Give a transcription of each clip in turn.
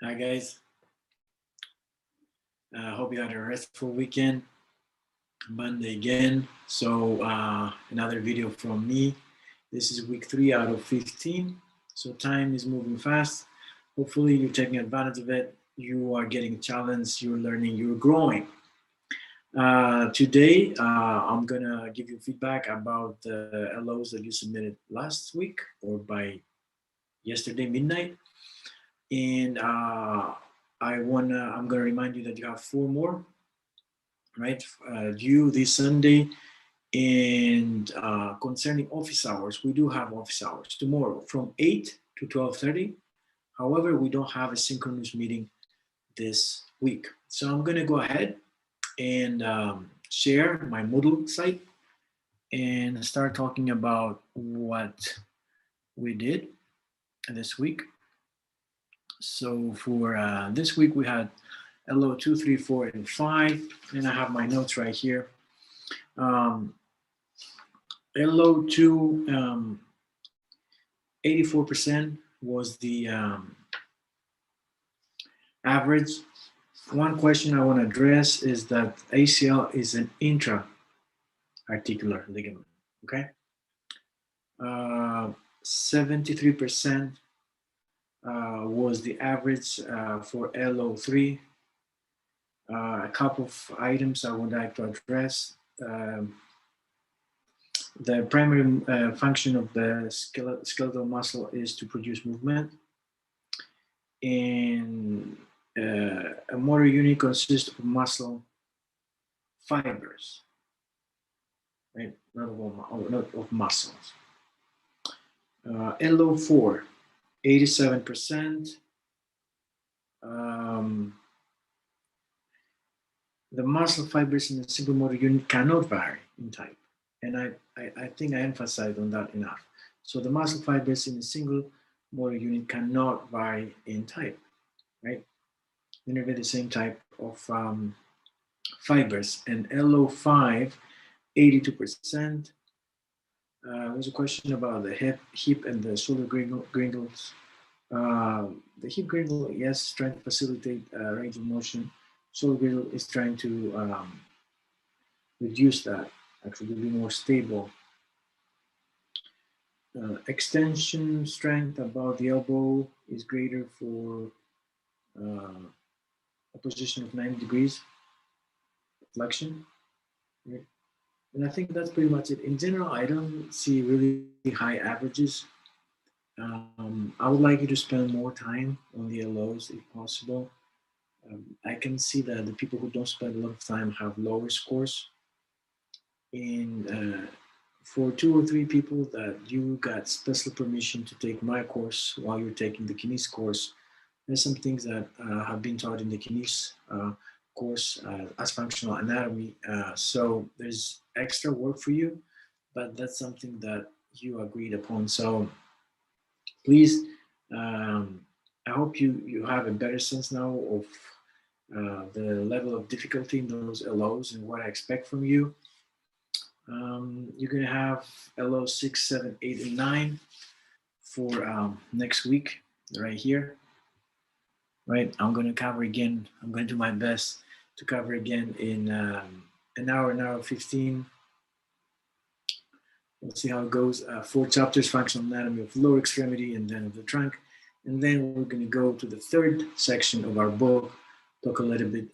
Hi guys, hope you had a restful weekend. Monday again, so another video from me. This is week 3 out of 15, so time is moving fast. Hopefully you're taking advantage of it. You are getting challenged, you're learning, you're growing. Today, I'm gonna give you feedback about the LOs that you submitted last week or by yesterday midnight. And I'm gonna remind you that you have 4 more, right, due this Sunday. And concerning office hours, we do have office hours tomorrow from 8 to 12:30. However, we don't have a synchronous meeting this week. So I'm gonna go ahead and share my Moodle site and start talking about what we did this week. So for this week, we had LO 2, 3, 4, and 5, and I have my notes right here. LO 2, 84% was the average. One question I want to address is that ACL is an intra-articular ligament, okay? 73% was the average for LO3. A couple of items I would like to address. The primary function of the skeletal muscle is to produce movement. And a motor unit consists of muscle fibers, right? Not of muscles. LO4, 87%. The muscle fibers in a single motor unit cannot vary in type. And I think I emphasized on that enough. So the muscle fibers in a single motor unit cannot vary in type, right? They're the same type of fibers. And LO5, 82%. There's a question about the hip and the shoulder gringles. The hip gringle, yes, trying to facilitate range of motion. Shoulder gringle is trying to reduce that, actually to be more stable. Extension strength about the elbow is greater for a position of 90 degrees flexion. Right? And I think that's pretty much it. In general, I don't see really high averages. I would like you to spend more time on the LOs if possible. I can see that the people who don't spend a lot of time have lower scores. And for 2 or 3 people that you got special permission to take my course while you're taking the kinese course, there's some things that have been taught in the kinese course as functional anatomy. So there's extra work for you, but that's something that you agreed upon. So please, I hope you have a better sense now of the level of difficulty in those LOs and what I expect from you. You're going to have LO 6, 7, 8, and 9 for next week, right here. Right, I'm going to cover again. I'm going to do my best to cover again in an hour 15. We'll see how it goes. 4 chapters, functional anatomy of lower extremity and then of the trunk. And then we're going to go to the 3rd section of our book, talk a little bit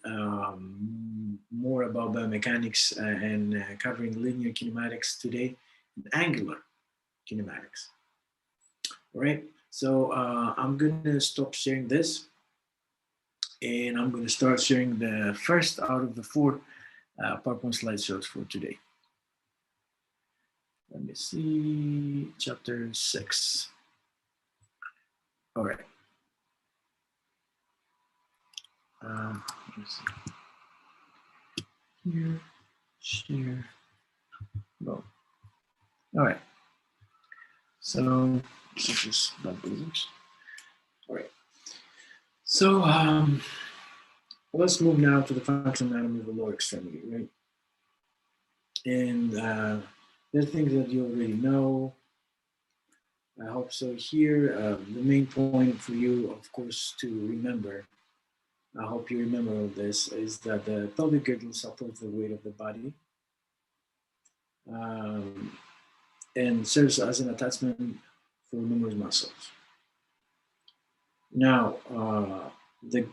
more about biomechanics and covering linear kinematics today and angular kinematics. All right, so I'm going to stop sharing this and I'm going to start sharing the first out of the 4 PowerPoint slideshows for today. Let me see, chapter 6. All right. Let me see. Here, share, go. All right. So this is just bad business. All right. So let's move now to the functional anatomy of the lower extremity, right? And there are things that you already know. I hope so. Here, the main point for you, of course, to remember, I hope you remember all this, is that the pelvic girdle supports the weight of the body um, and serves as an attachment for numerous muscles. Now, the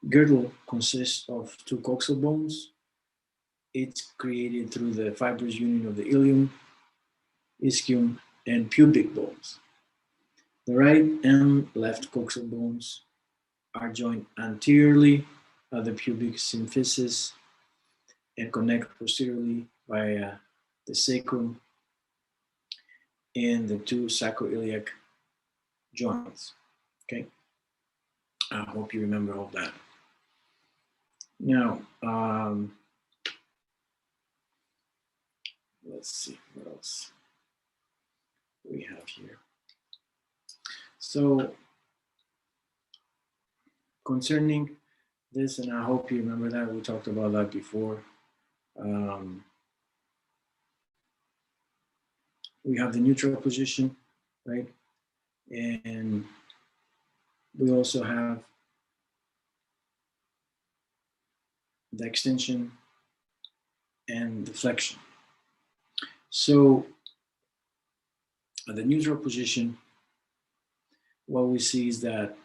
girdle consists of two coxal bones. It's created through the fibrous union of the ilium, ischium, and pubic bones. The right and left coxal bones are joined anteriorly at the pubic symphysis and connect posteriorly via the sacrum and the two sacroiliac joints. Okay, I hope you remember all that. Now, let's see what else we have here. So, concerning this, and I hope you remember that we talked about that before. Um, we have the neutral position, right? And we also have the extension and the flexion. So at the neutral position, what we see is that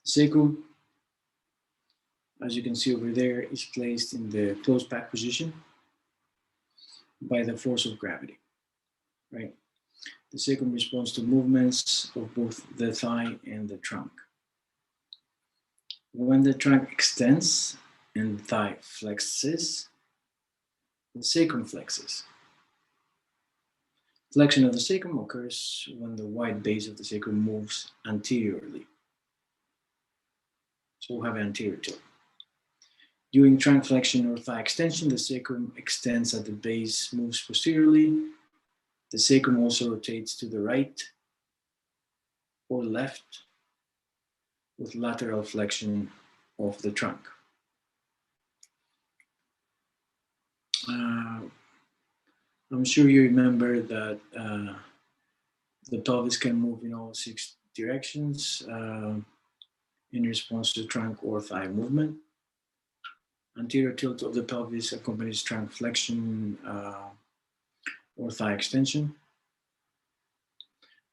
sacrum, as you can see over there, is placed in the closed pack position by the force of gravity, right? The sacrum responds to movements of both the thigh and the trunk. When the trunk extends and the thigh flexes, the sacrum flexes. Flexion of the sacrum occurs when the wide base of the sacrum moves anteriorly. So we'll have anterior tilt. During trunk flexion or thigh extension, the sacrum extends at the base, moves posteriorly. The sacrum also rotates to the right or left with lateral flexion of the trunk. I'm sure you remember that the pelvis can move in all 6 directions in response to trunk or thigh movement. Anterior tilt of the pelvis accompanies trunk flexion or thigh extension.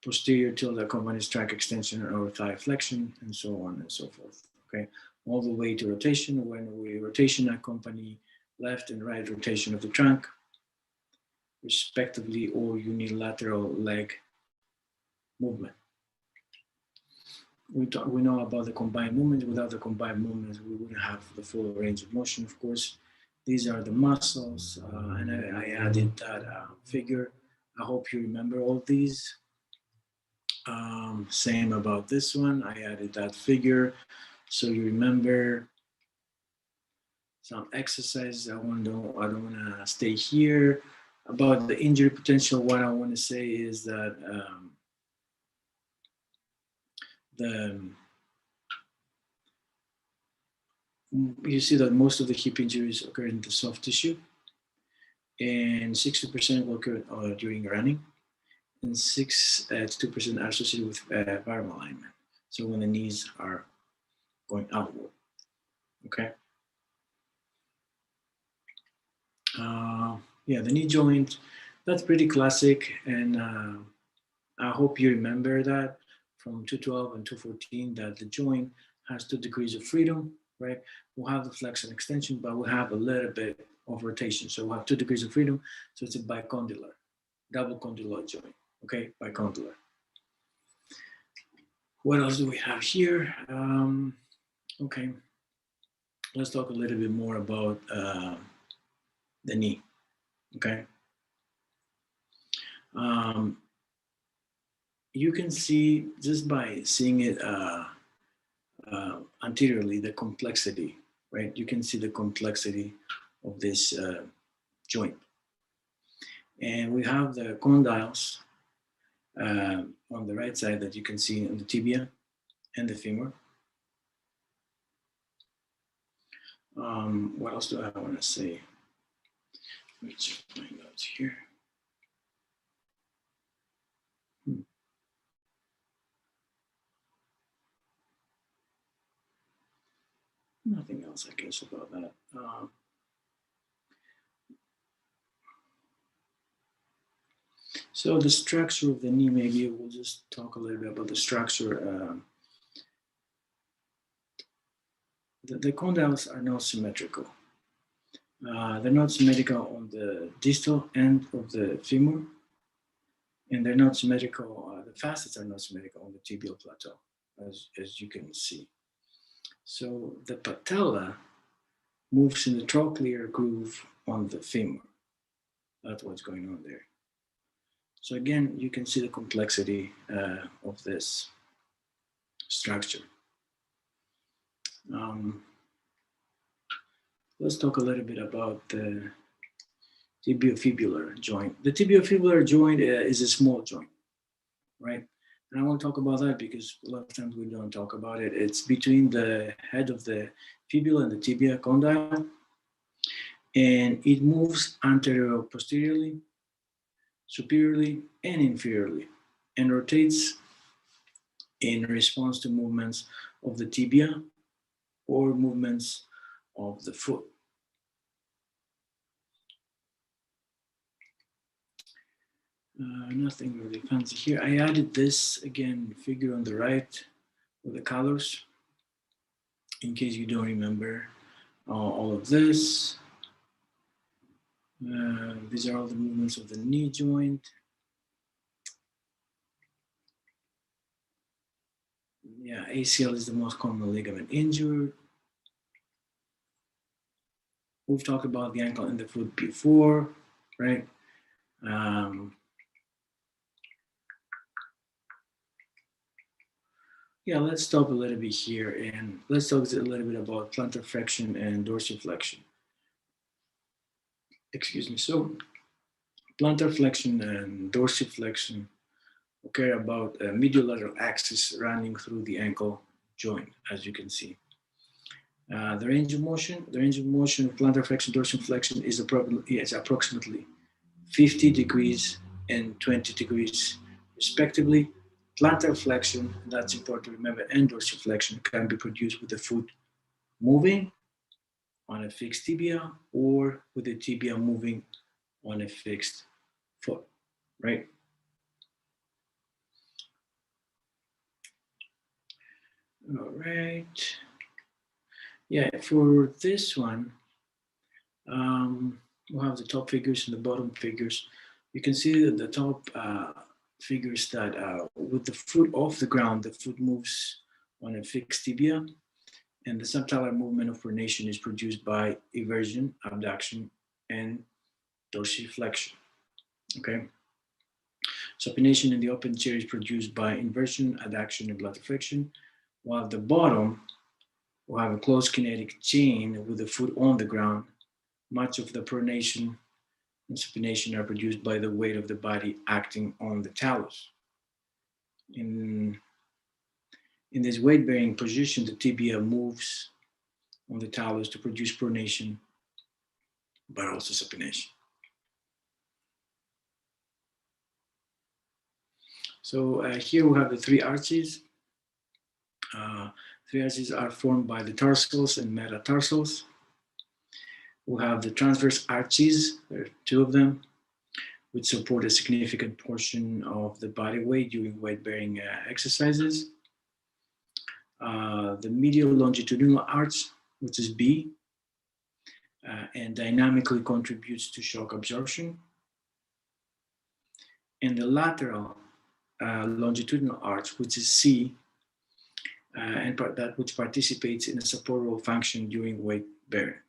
Posterior tilt accompanies trunk extension or thigh flexion, and so on and so forth. Okay, all the way to rotation. When we rotation accompany left and right rotation of the trunk, respectively, or unilateral leg movement. We know about the combined movements. Without the combined movements, we wouldn't have the full range of motion, of course. These are the muscles, and I added that figure. I hope you remember all these. Same about this one. I added that figure so you remember some exercises. I don't want to stay here. About the injury potential, what I want to say is that you see that most of the hip injuries occur in the soft tissue, and 60% will occur during running, and 6 to 2% are associated with viral alignment. So when the knees are going outward, okay? Yeah, the knee joint, that's pretty classic, and I hope you remember that from 212 and 214 that the joint has 2 degrees of freedom, right? We'll have the flex and extension, but we'll have a little bit of rotation. So we'll have 2 degrees of freedom, so it's a bicondylar, double condyloid joint, okay, bicondylar. What else do we have here? Okay, let's talk a little bit more about the knee, okay? You can see just by seeing it anteriorly, the complexity, right? You can see the complexity of this joint. And we have the condyles on the right side that you can see on the tibia and the femur. What else do I want to say? Let me check my notes here. Nothing else, I guess, about that. So the structure of the knee, maybe we'll just talk a little bit about the structure. The condyles are not symmetrical. They're not symmetrical on the distal end of the femur, and they're not symmetrical, the facets are not symmetrical on the tibial plateau, as you can see. So the patella moves in the trochlear groove on the femur. That's what's going on there. So again, you can see the complexity of this structure. Let's talk a little bit about the tibiofibular joint. The tibiofibular joint is a small joint, right? And I want to talk about that because a lot of times we don't talk about it. It's between the head of the fibula and the tibia condyle, and it moves anterior-posteriorly, superiorly, and inferiorly, and rotates in response to movements of the tibia or movements of the foot. Nothing really fancy here. I added this, again, figure on the right with the colors, in case you don't remember all of this. These are all the movements of the knee joint. Yeah, ACL is the most common ligament injured. We've talked about the ankle and the foot before, right? Yeah, let's stop a little bit here and let's talk a little bit about plantar flexion and dorsiflexion. Excuse me. So plantar flexion and dorsiflexion occur about a medial lateral axis running through the ankle joint, as you can see. The range of motion of plantar flexion, dorsiflexion is approximately 50 degrees and 20 degrees, respectively. Plantar flexion, that's important to remember, and dorsiflexion can be produced with the foot moving on a fixed tibia or with the tibia moving on a fixed foot, right? All right. Yeah, for this one, we'll have the top figures and the bottom figures. You can see that the top figures that with the foot off the ground, the foot moves on a fixed tibia, and the subtalar movement of pronation is produced by eversion, abduction, and dorsiflexion. Okay. Supination in the open chair is produced by inversion, adduction, and plantarflexion, while the bottom will have a closed kinetic chain with the foot on the ground. Much of the pronation and supination are produced by the weight of the body acting on the talus. In this weight-bearing position, the tibia moves on the talus to produce pronation, but also supination. So here we have the three arches. Three arches are formed by the tarsals and metatarsals. We have the transverse arches, there are two of them, which support a significant portion of the body weight during weight-bearing exercises. The medial longitudinal arch, which is B, and dynamically contributes to shock absorption. And the lateral longitudinal arch, which is C, and that which participates in a supportal function during weight bearing.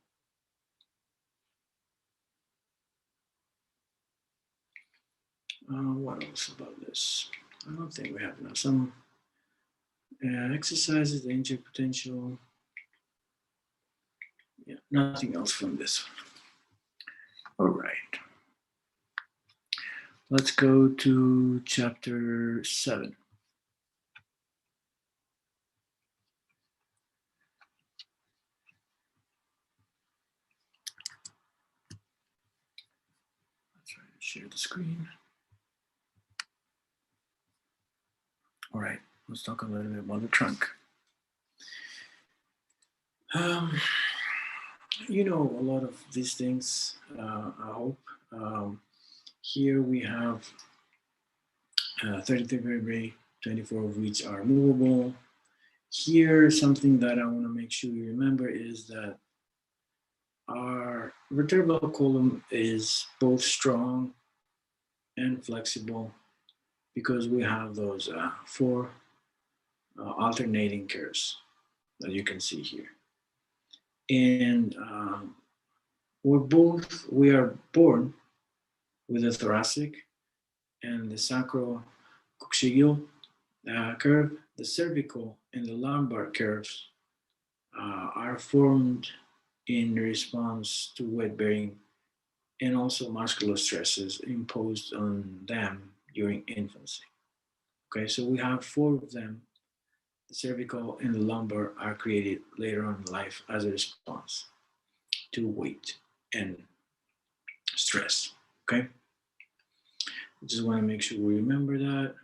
What else about this? I don't think we have now. Some exercises, the injury potential. Yeah, nothing else from this one. All right. Let's go to chapter 7. Let's try to share the screen. All right, let's talk a little bit about the trunk. Um, you know a lot of these things, I hope. Here we have 33 vertebrae, 24 of which are movable. Here, something that I want to make sure you remember is that our vertebral column is both strong and flexible because we have those four alternating curves that you can see here. And we are born with the thoracic and the sacrococcygeal curve. The cervical and the lumbar curves are formed in response to weight bearing and also muscular stresses imposed on them during infancy. Okay, so we have four of them. The cervical and the lumbar are created later on in life as a response to weight and stress. Okay, just want to make sure we remember that.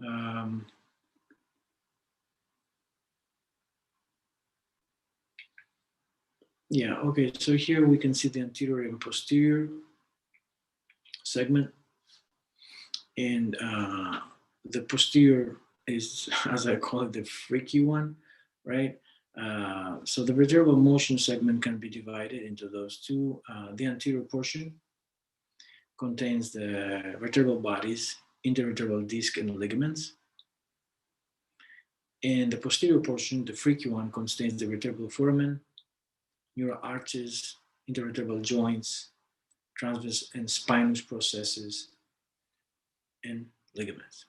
Um, yeah, okay, so here we can see the anterior and posterior segment, and the posterior is, as I call it, the freaky one, right? So the vertebral motion segment can be divided into those two. The anterior portion contains the vertebral bodies, intervertebral disc, and ligaments. And the posterior portion, the freaky one, contains the vertebral foramen, neural arches, intervertebral joints, transverse and spinous processes, and ligaments.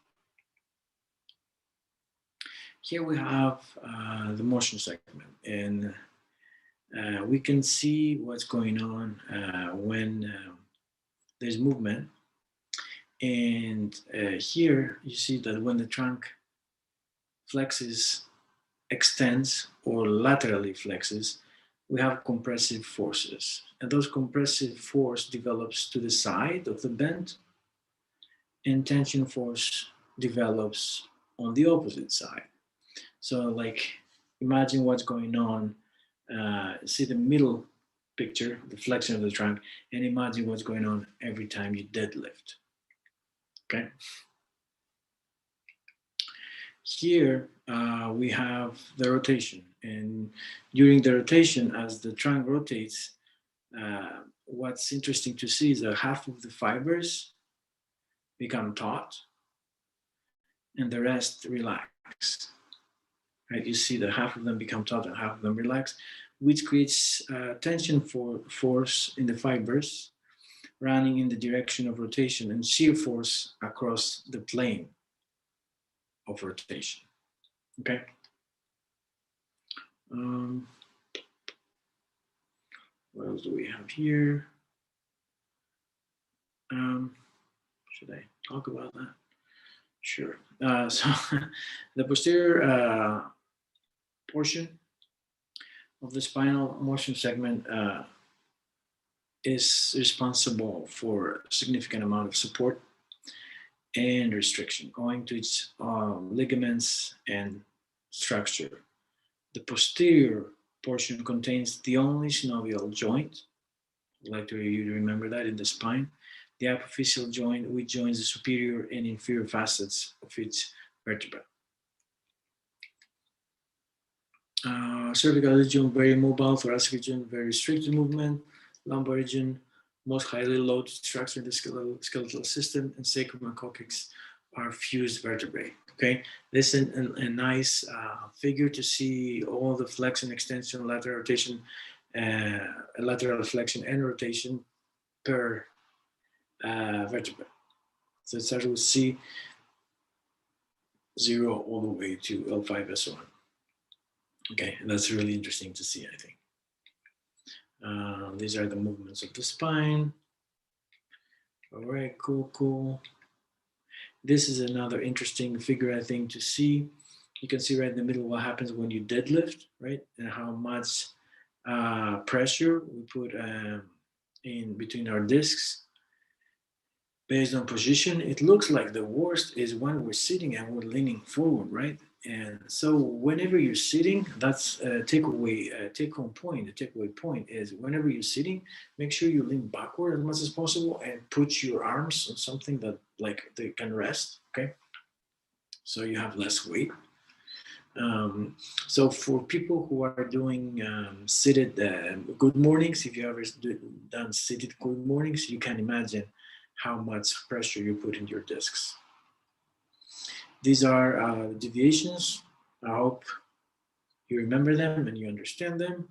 Here we have the motion segment, and we can see what's going on when there's movement. And here you see that when the trunk flexes, extends, or laterally flexes, we have compressive forces. And those compressive force develops to the side of the bend, and tension force develops on the opposite side. So, like, imagine what's going on. See the middle picture, the flexion of the trunk, and imagine what's going on every time you deadlift. Okay. Here we have the rotation, and during the rotation, as the trunk rotates, what's interesting to see is that half of the fibers become taut, and the rest relax. Right? You see that half of them become taut and half of them relax, which creates tension force in the fibers running in the direction of rotation and shear force across the plane of rotation. Okay. Um, what else do we have here? Should I talk about that? Sure. So the posterior portion of the spinal motion segment is responsible for a significant amount of support and restriction owing to its ligaments and structure. The posterior portion contains the only synovial joint. I'd like you to remember that in the spine. The apophyseal joint, which joins the superior and inferior facets of its vertebra. Cervical region, very mobile. Thoracic region, very restricted movement. Lumbar region, most highly loaded structure in the skeletal system, and sacrum and coccyx are fused vertebrae. Okay, this is a nice figure to see all the flexion, extension, lateral rotation, lateral flexion and rotation per vertebra. So it starts with C0 all the way to L5S1. Okay, and that's really interesting to see, I think. These are the movements of the spine. All right, cool. This is another interesting figure, I think, to see. You can see right in the middle what happens when you deadlift, right? And how much pressure we put in between our discs. Based on position, it looks like the worst is when we're sitting and we're leaning forward, right? And so whenever you're sitting, that's a takeaway, take-home point. The takeaway point is whenever you're sitting, make sure you lean backward as much as possible and put your arms on something that like they can rest. Okay, so you have less weight. So for people who are doing seated good mornings, if you ever done seated good mornings, you can imagine how much pressure you put in your discs. These are deviations. I hope you remember them and you understand them.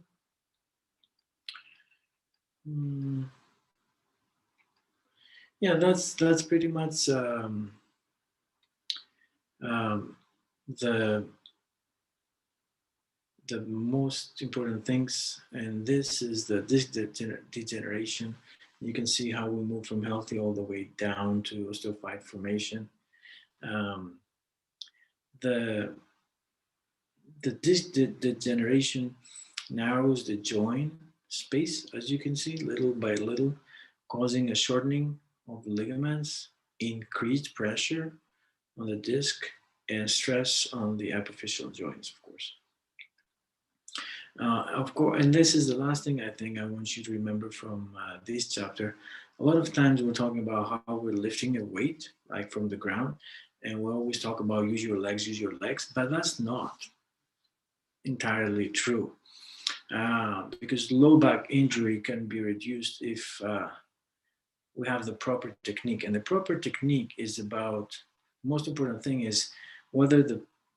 Mm, yeah, that's pretty much um, the the most important things. And this is the disc degeneration. You can see how we move from healthy all the way down to osteophyte formation. Um, the disc degeneration narrows the joint space, as you can see, little by little, causing a shortening of the ligaments, increased pressure on the disc, and stress on the epiphyseal joints, of course. Of course, and this is the last thing I think I want you to remember from this chapter. A lot of times we're talking about how we're lifting a weight, like from the ground, and we always talk about use your legs, but that's not entirely true. Because low back injury can be reduced if we have the proper technique. And the proper technique is about, most important thing is whether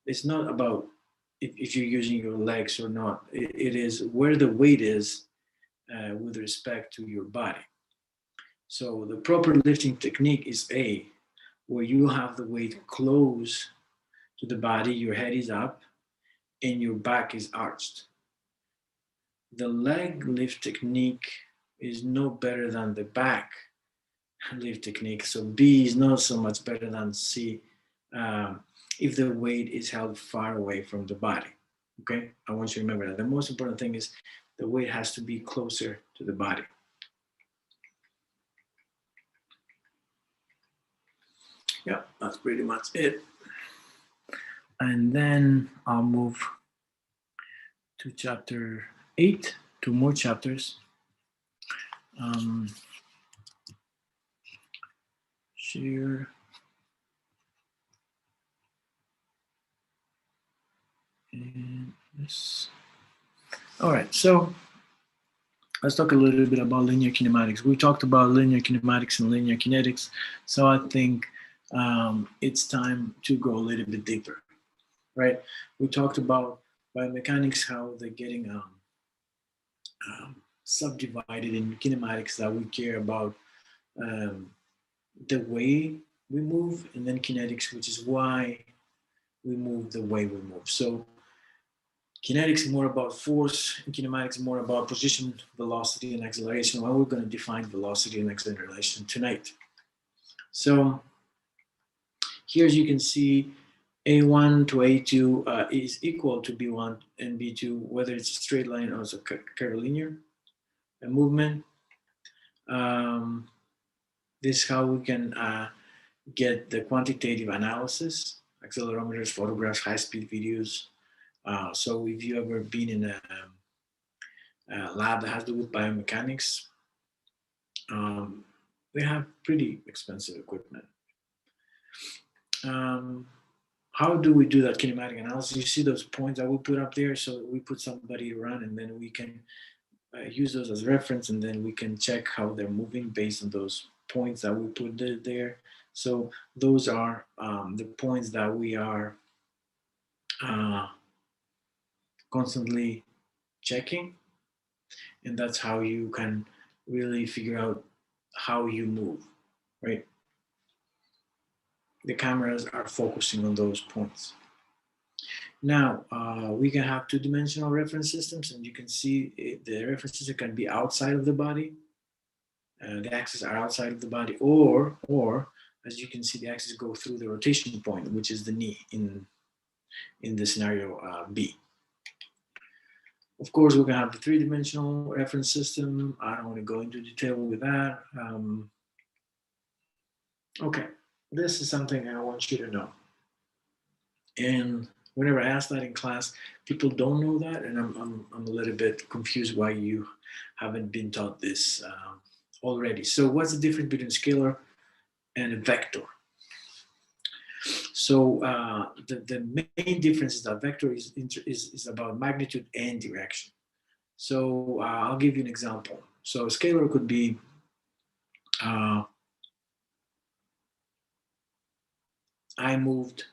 it's not about if you're using your legs or not. It is where the weight is with respect to your body. So the proper lifting technique is where you have the weight close to the body, your head is up, and your back is arched. The leg lift technique is no better than the back lift technique. So B is not so much better than C if the weight is held far away from the body. Okay, I want you to remember that. The most important thing is the weight has to be closer to the body. Yeah, that's pretty much it. And then I'll move to chapter 8, 2 more chapters. Share. And this. All right, so let's talk a little bit about linear kinematics. We talked about linear kinematics and linear kinetics, so I think it's time to go a little bit deeper, right? We talked about biomechanics, how they're getting subdivided in kinematics, that we care about um, the way we move, and then kinetics, which is why we move the way we move. So kinetics is more about force, and kinematics is more about position, velocity, and acceleration. Well, we're going to define velocity and acceleration tonight. So here, as you can see, A1 to A2 is equal to B1 and B2, whether it's a straight line or it's a curvilinear movement. This is how we can get the quantitative analysis, accelerometers, photographs, high-speed videos. So if you ever been in a lab that has to do with biomechanics, they have pretty expensive equipment. How do we do that kinematic analysis? You see those points that we put up there? So we put somebody around, and then we can use those as reference, and then we can check how they're moving based on those points that we put there. So those are the points that we are constantly checking, and that's how you can really figure out how you move, right? The cameras are focusing on those points. Now, we can have two-dimensional reference systems, and you can see the reference system can be outside of the body. The axes are outside of the body, or as you can see, the axes go through the rotation point, which is the knee in the scenario B. Of course, we can have the three-dimensional reference system. I don't want to go into detail with that. Okay, this is something I want you to know. In Whenever I ask that in class, people don't know that, and I'm a little bit confused why you haven't been taught this already. So what's the difference between scalar and a vector? So the main difference is that vector is about magnitude and direction. So I'll give you an example. So scalar could be I moved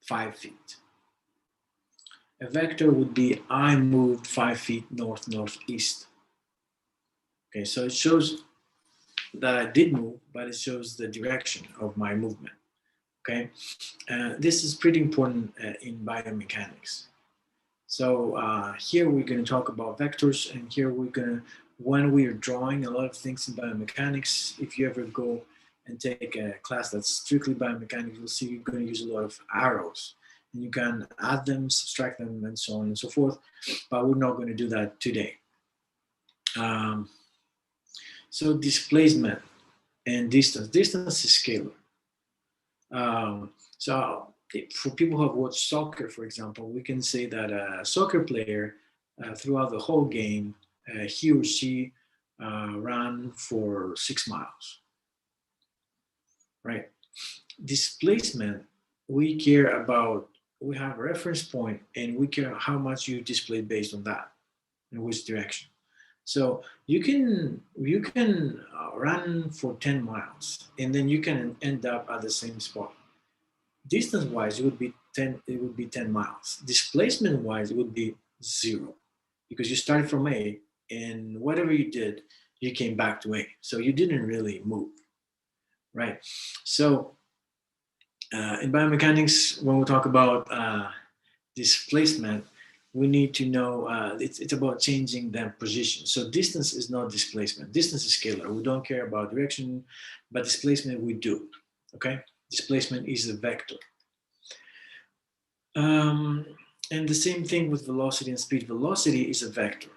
5 feet. A vector would be I moved 5 feet north northeast. Okay, so it shows that I did move, but it shows the direction of my movement. Okay, this is pretty important in biomechanics. So here we're going to talk about vectors, and here we're going to, when we are drawing a lot of things in biomechanics, if you ever go and take a class that's strictly biomechanics, you'll see you're going to use a lot of arrows, and you can add them, subtract them, and so on and so forth, but we're not going to do that today. So displacement and distance. Distance is scalar. So for people who have watched soccer, for example, we can say that a soccer player throughout the whole game, he or she ran for 6 miles, right? Displacement, we care about, we have a reference point and we care how much you display based on that, in which direction. So you can run for 10 miles and then you can end up at the same spot. Distance wise, it would be 10 miles. Displacement wise, it would be 0, because you started from A and whatever you did, you came back to A. So you didn't really move, right? So in biomechanics, when we talk about displacement, we need to know it's about changing the position. So distance is not displacement. Distance is scalar. We don't care about direction, but displacement we do. Okay, displacement is a vector. And the same thing with velocity and speed. Velocity is a vector.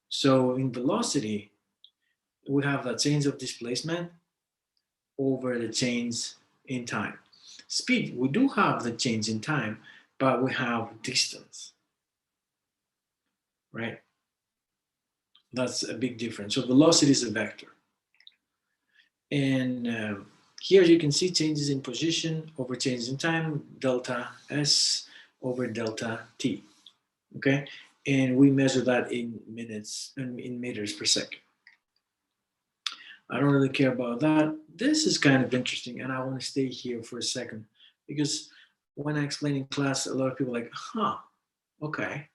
So in velocity, we have the change of displacement over the change in time. Speed, we do have the change in time, but we have distance, right? That's a big difference. So velocity is a vector. And here you can see changes in position over changes in time, delta S over delta T, okay? And we measure that in minutes and in meters per second. I don't really care about that. This is kind of interesting, and I want to stay here for a second, because when I explain in class, a lot of people are like, huh, okay,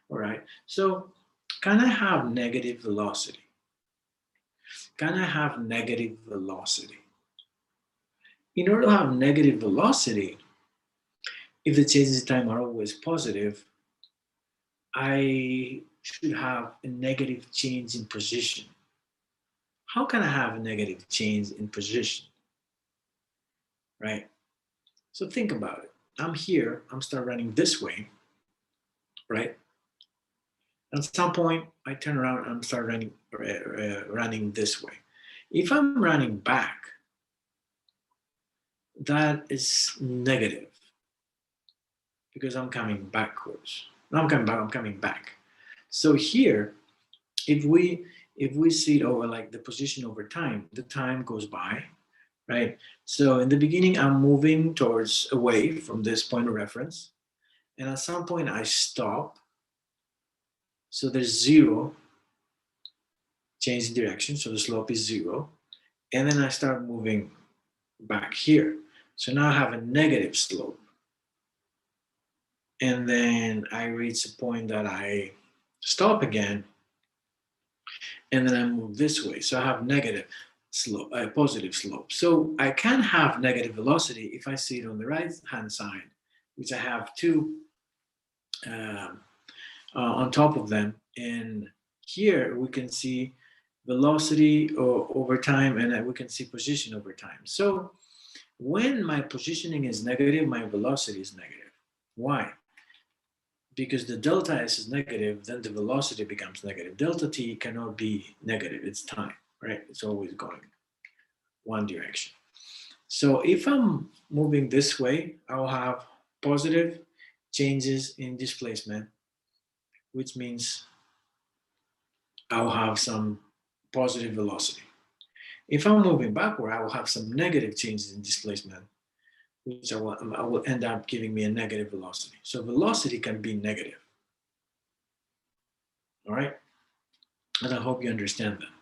all right. So can I have negative velocity? Can I have negative velocity? In order to have negative velocity, if the changes in time are always positive, I should have a negative change in position. How can I have a negative change in position? Right? So think about it. I'm here, I'm start running this way, right? At some point, I turn around and start running this way. If I'm running back, that is negative, because I'm coming backwards. No, I'm coming back. So here, if we see it over like the position over time, the time goes by, right? So in the beginning, I'm moving towards away from this point of reference, and at some point I stop. So there's 0 change in direction, so the slope is 0, and then I start moving back here. So now I have a negative slope, and then I reach a point that I stop again, and then I move this way. So I have negative slope, a positive slope. So I can have negative velocity if I see it on the right hand side, which I have 2 on top of them. And here we can see velocity over time, and we can see position over time. So when my positioning is negative, my velocity is negative. Why? Because the delta S is negative, then the velocity becomes negative. Delta T cannot be negative, it's time, right? It's always going one direction. So if I'm moving this way, I'll have positive changes in displacement, which means I'll have some positive velocity. If I'm moving backward, I will have some negative changes in displacement, which I will end up giving me a negative velocity. So velocity can be negative. All right? And I hope you understand that.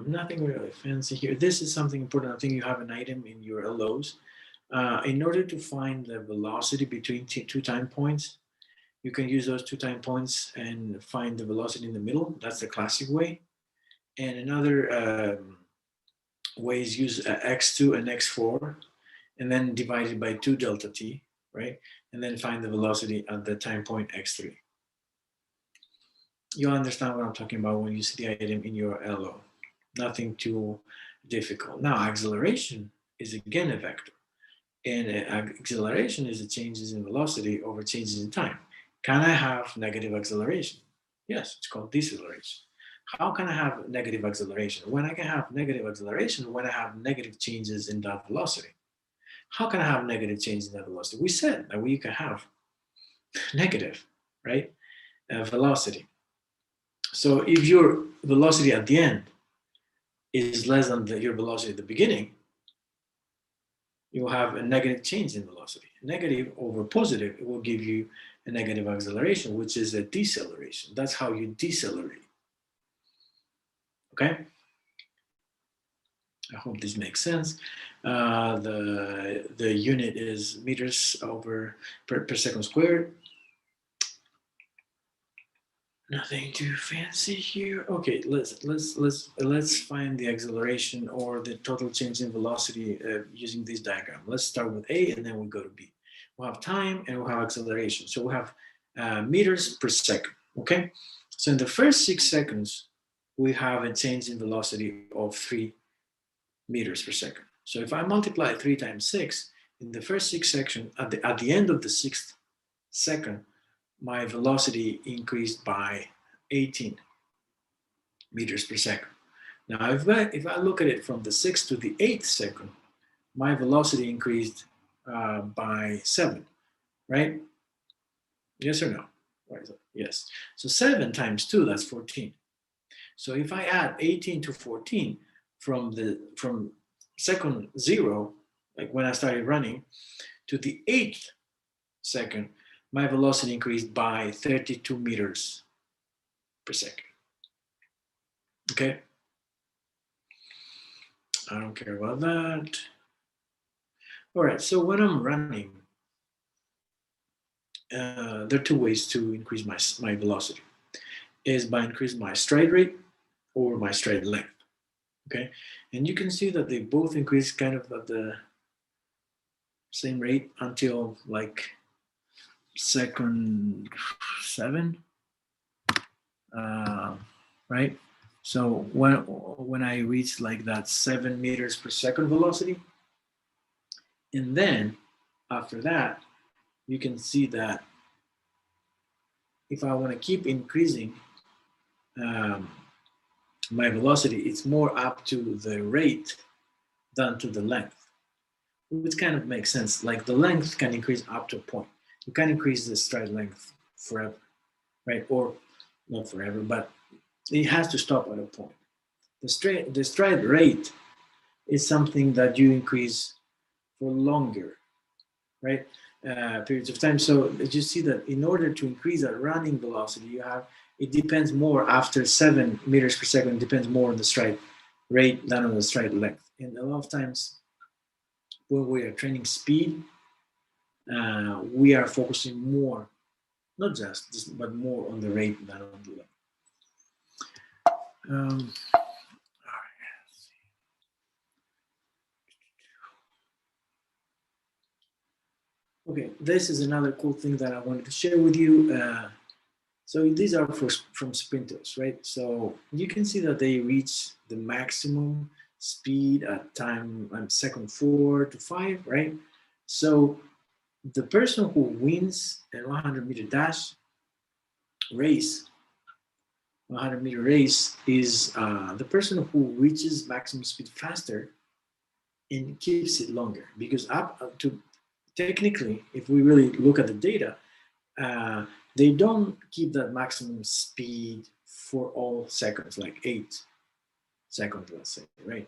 Nothing really fancy here. This is something important. I think you have an item in your LOs. In order to find the velocity between two time points, you can use those 2 time points and find the velocity in the middle. That's the classic way. And another way is use x2 and x4 and then divide it by 2 delta t, right? And then find the velocity at the time point x3. You'll understand what I'm talking about when you see the item in your LO. Nothing too difficult. Now, acceleration is again a vector. And acceleration is the changes in velocity over changes in time. Can I have negative acceleration? Yes, it's called deceleration. How can I have negative acceleration? When I can have negative acceleration, when I have negative changes in that velocity. How can I have negative changes in that velocity? We said that we can have negative, right, velocity. So if your velocity at the end is less than your velocity at the beginning, you will have a negative change in velocity. Negative over positive, it will give you a negative acceleration, which is a deceleration. That's how you decelerate. Okay? I hope this makes sense. The unit is meters over per second squared. Nothing too fancy here. Okay, let's find the acceleration or the total change in velocity using this diagram. Let's start with A and then we go to B. We'll have time and we'll have acceleration. So we'll have meters per second. Okay, so in the first 6 seconds we have a change in velocity of 3 meters per second. So if I multiply 3 times 6 in the first 6 seconds, at the end of the 6th second, my velocity increased by 18 meters per second. Now, if I look at it from the 6th to the 8th second, my velocity increased by 7, right? Yes or no? Yes. So 7 times 2, that's 14. So if I add 18 to 14 from second 0, like when I started running, to the 8th second, my velocity increased by 32 meters per second. Okay? I don't care about that. All right, so when I'm running, there are 2 ways to increase my velocity. Is by increasing my stride rate or my stride length. Okay? And you can see that they both increase kind of at the same rate until like second 7. Right? So when I reach like that 7 meters per second velocity, and then after that, you can see that if I want to keep increasing my velocity, it's more up to the rate than to the length, which kind of makes sense. Like the length can increase up to a point. You can increase the stride length forever, right? Or not forever, but it has to stop at a point. The stride rate is something that you increase for longer, right? Periods of time. So you see that in order to increase that running velocity, it depends more after 7 meters per second, it depends more on the stride rate than on the stride length. And a lot of times when we are training speed, we are focusing more, not just, but more on the rate than on the length. Okay, this is another cool thing that I wanted to share with you. So these are from sprinters, right? So you can see that they reach the maximum speed at time second 4 to 5, right? So the person who wins a 100-meter dash race, 100-meter race, is the person who reaches maximum speed faster and keeps it longer, because up to technically, if we really look at the data, they don't keep that maximum speed for all seconds, like 8 seconds, let's say, right?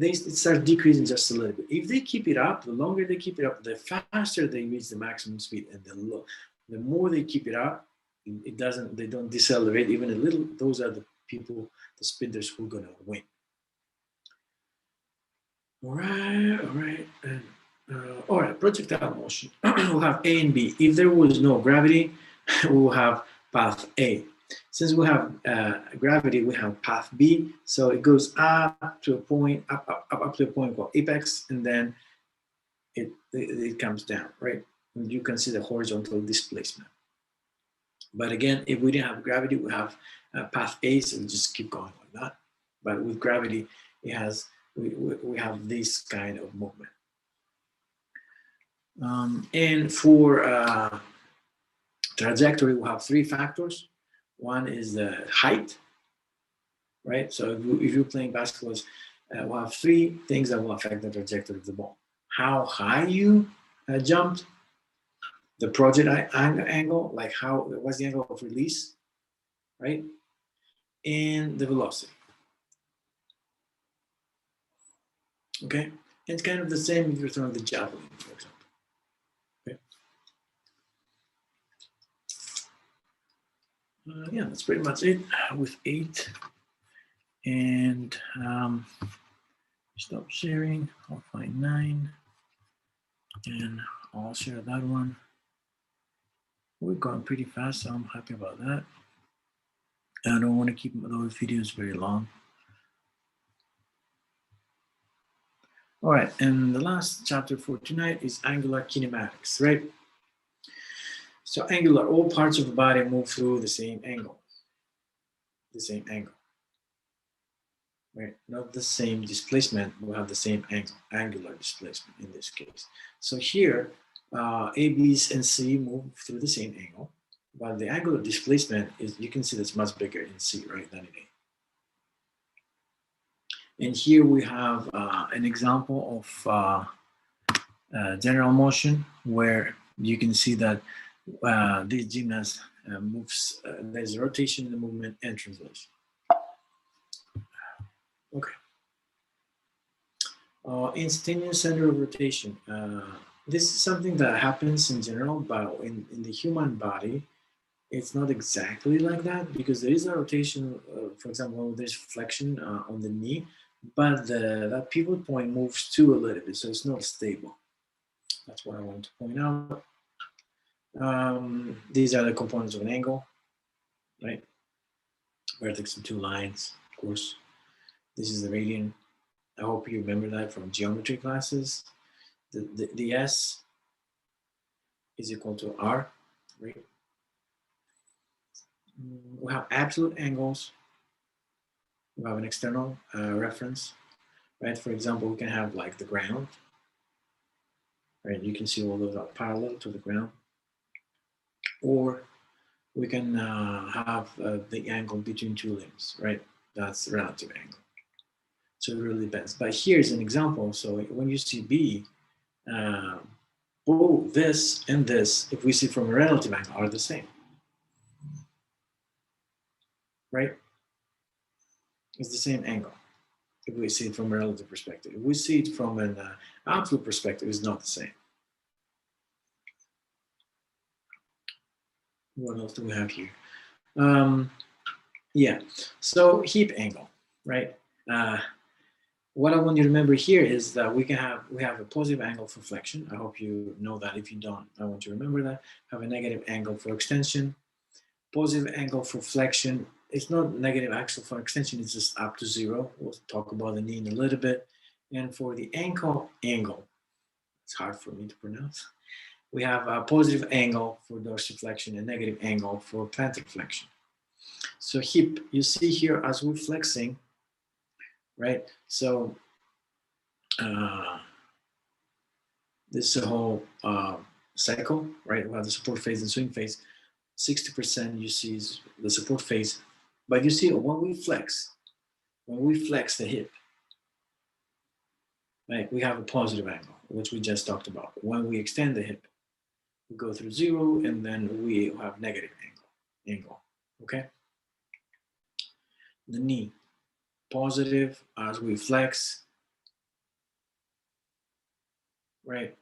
They start decreasing just a little bit. If they keep it up, the longer they keep it up, the faster they reach the maximum speed, and the more they keep it up, they don't decelerate even a little. Those are the people, the sprinters, who are gonna win. All right, projectile motion. We'll have A and B. If there was no gravity, we'll have path A. Since we have gravity, we have path B. So it goes up to a point, up to a point called apex, and then it comes down, right? And you can see the horizontal displacement. But again, if we didn't have gravity, we have path A, so we just keep going like that. But with gravity, we have this kind of movement. And for trajectory, we have 3 factors. One is the height, right? So if you're playing basketball, we'll have 3 things that will affect the trajectory of the ball. How high you jumped, the project angle, like what's the angle of release, right? And the velocity. Okay, and it's kind of the same if you're throwing the javelin, for example. Okay. Yeah, that's pretty much it with 8. And stop sharing. I'll find 9, and I'll share that one. We're going pretty fast, so I'm happy about that. I don't want to keep those videos very long. All right, and the last chapter for tonight is angular kinematics, right? So angular, all parts of the body move through the same angle. Right? Not the same displacement, we'll have the same angle, angular displacement in this case. So here, A, B, and C move through the same angle, but the angular displacement is, you can see that's much bigger in C, right, than in A. And here we have an example of general motion, where you can see that this gymnast moves, there's a rotation in the movement and translation. Okay. Instantaneous center of rotation. This is something that happens in general, but in the human body, it's not exactly like that, because there is a rotation, for example, there's flexion on the knee, but that pivot point moves too a little bit, so it's not stable. That's what I want to point out. These are the components of an angle, right? Vertex and 2 lines, of course. This is the radian. I hope you remember that from geometry classes. The S is equal to R, right? We have absolute angles. We have an external reference, right? For example, we can have like the ground, right? You can see all those are parallel to the ground. Or we can have the angle between 2 limbs, right? That's relative angle. So it really depends. But here's an example. So when you see B, both this and this, if we see from a relative angle, are the same, right? It's the same angle if we see it from a relative perspective. If we see it from an absolute perspective, it's not the same. What else do we have here? Yeah, so hip angle, right? What I want you to remember here is that we have a positive angle for flexion. I hope you know that. If you don't, I want you to remember that. Have a negative angle for extension. Positive angle for flexion. It's not negative axle for extension, it's just up to 0. We'll talk about the knee in a little bit. And for the ankle angle, it's hard for me to pronounce. We have a positive angle for dorsiflexion and negative angle for plantar flexion. So hip, you see here as we're flexing, right? So this is a whole cycle, right? We have the support phase and swing phase. 60% you see is the support phase. But you see when we flex the hip, right, we have a positive angle. which we just talked about. When we extend the hip, we go through 0, and then we have negative angle, okay? The knee, positive as we flex, right?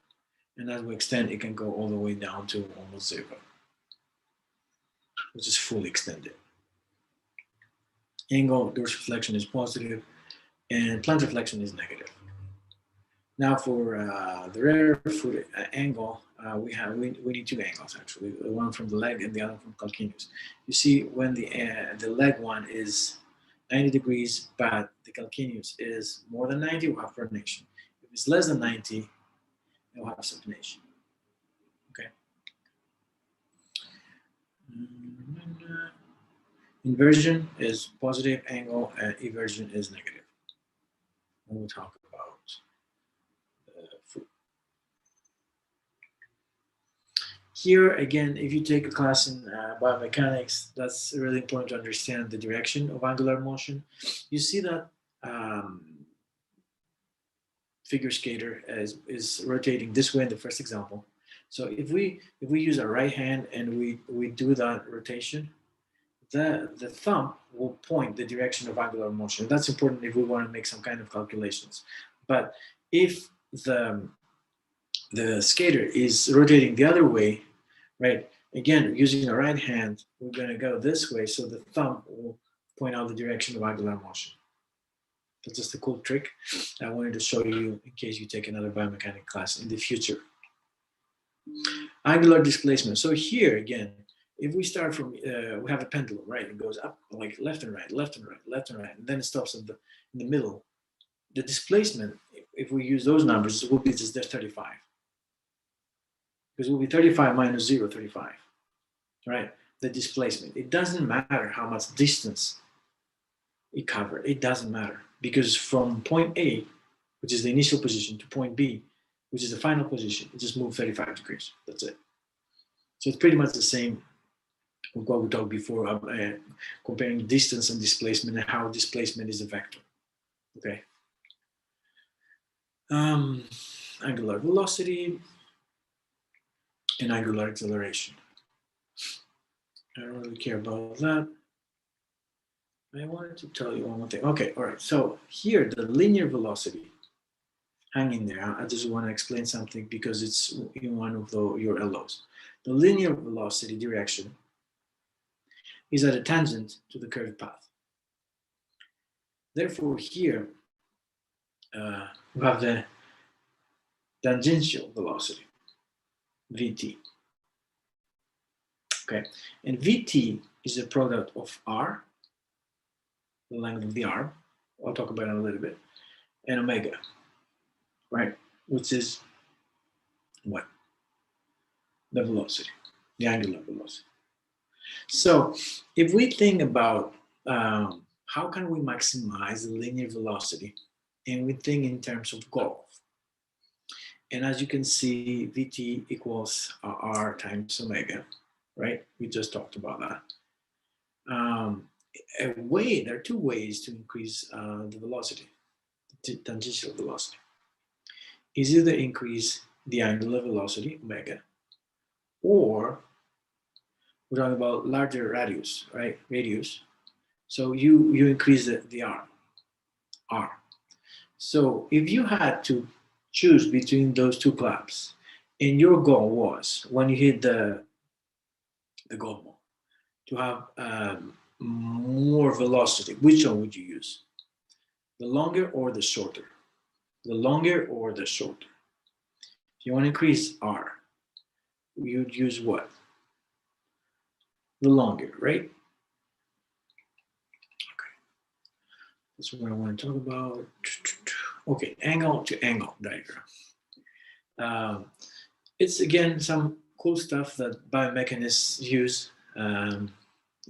And as we extend, it can go all the way down to almost 0, which is fully extended. Angle, dorsiflexion is positive, and plantar flexion is negative. Now for the rear foot angle, we need two angles actually, the one from the leg and the other from calcaneus. You see when the leg one is 90 degrees, but the calcaneus is more than 90, we'll have pronation. If it's less than 90, we'll have supination. Okay. Inversion is positive angle, and eversion is negative. And we'll talk about foot. Here again, if you take a class in biomechanics, that's really important to understand the direction of angular motion. You see that figure skater is rotating this way in the first example. So if we use our right hand and we do that rotation, the thumb will point the direction of angular motion. That's important if we want to make some kind of calculations. But if the skater is rotating the other way, right? Again, using the right hand, we're going to go this way, so the thumb will point out the direction of angular motion. That's just a cool trick I wanted to show you in case you take another biomechanics class in the future. Angular displacement. So here again, if we start from, we have a pendulum, right? It goes up like left and right, left and right, left and right, and then it stops in the middle. The displacement, if we use those numbers, it will be just 35. Because it will be 35 minus 0, 35, right? The displacement. It doesn't matter how much distance it covered. It doesn't matter. Because from point A, which is the initial position, to point B, which is the final position, it just moved 35 degrees. That's it. So it's pretty much the same with what we talked before, comparing distance and displacement and how displacement is a vector. Okay. Angular velocity and angular acceleration. I don't really care about that. I wanted to tell you one more thing. Okay, all right. So here, the linear velocity, hang in there. I just want to explain something because it's in one of your LOs. The linear velocity direction is at a tangent to the curved path. Therefore, here we have the tangential velocity, VT. Okay, and VT is a product of R, the length of the arm, I'll talk about it in a little bit, and omega, right, which is what? The velocity, the angular velocity. So if we think about how can we maximize the linear velocity, and we think in terms of golf, and as you can see, VT equals R times omega, right? We just talked about that. There are two ways to increase the velocity, the tangential velocity. Is either increase the angular velocity, omega, or we're talking about larger radius, right? Radius. So you increase the R. So if you had to choose between those two claps, and your goal was, when you hit the golf ball, to have more velocity, which one would you use? The longer or the shorter? The longer or the shorter? If you want to increase R, you'd use what? The longer, right? Okay. That's what I want to talk about. Okay, angle to angle diagram. It's again some cool stuff that biomechanists use in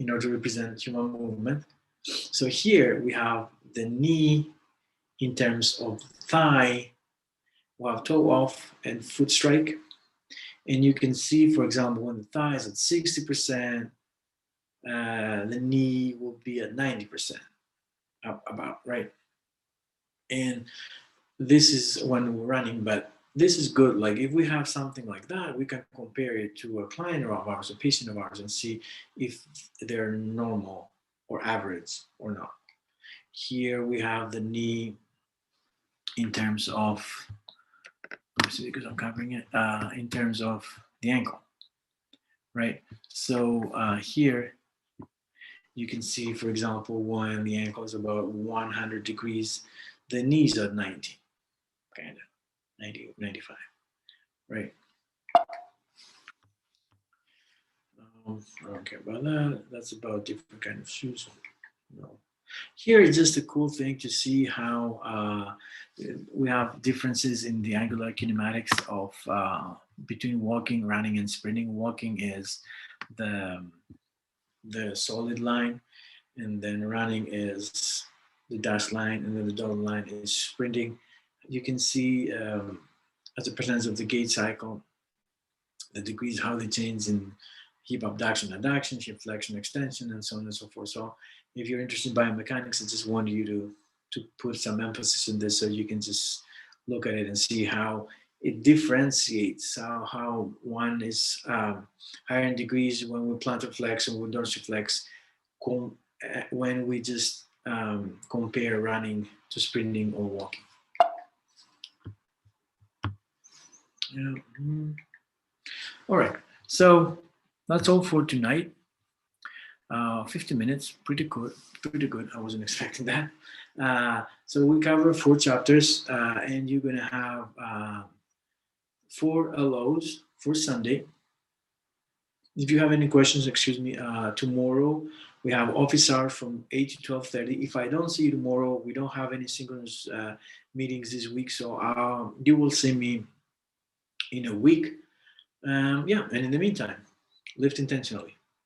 order to represent human movement. So here we have the knee in terms of thigh, we have toe off and foot strike. And you can see, for example, when the thigh is at 60%, the knee will be at 90%, about, right? And this is when we're running, but this is good. Like if we have something like that, we can compare it to a client of ours, a patient of ours, and see if they're normal or average or not. Here we have the knee in terms of, because I'm covering it, in terms of the ankle, right? So here you can see, for example, when the ankle is about 100 degrees, the knees are 90, kind of 90, 95, right? I don't care about that. That's about different kind of shoes. No. Here is just a cool thing to see how we have differences in the angular kinematics of between walking, running, and sprinting. Walking is the the solid line, and then running is the dashed line, and then the dotted line is sprinting. You can see as a percentage of the gait cycle, the degrees how they change in hip abduction, adduction, hip flexion, extension, and so on and so forth. So if you're interested in biomechanics, I just want you to put some emphasis in this so you can just look at it and see how it differentiates how one is higher in degrees when we plantar flex and we dorsiflex when we just compare running to sprinting or walking. Yeah. All right. So that's all for tonight. 50 minutes, pretty good, pretty good. I wasn't expecting that. So we cover 4 chapters, and you're gonna have 4 LOs for Sunday. If you have any questions, excuse me, tomorrow we have office hours from 8 to 12:30. If I don't see you tomorrow, we don't have any synchronous meetings this week, so you will see me in a week. Yeah, and in the meantime, lift intentionally.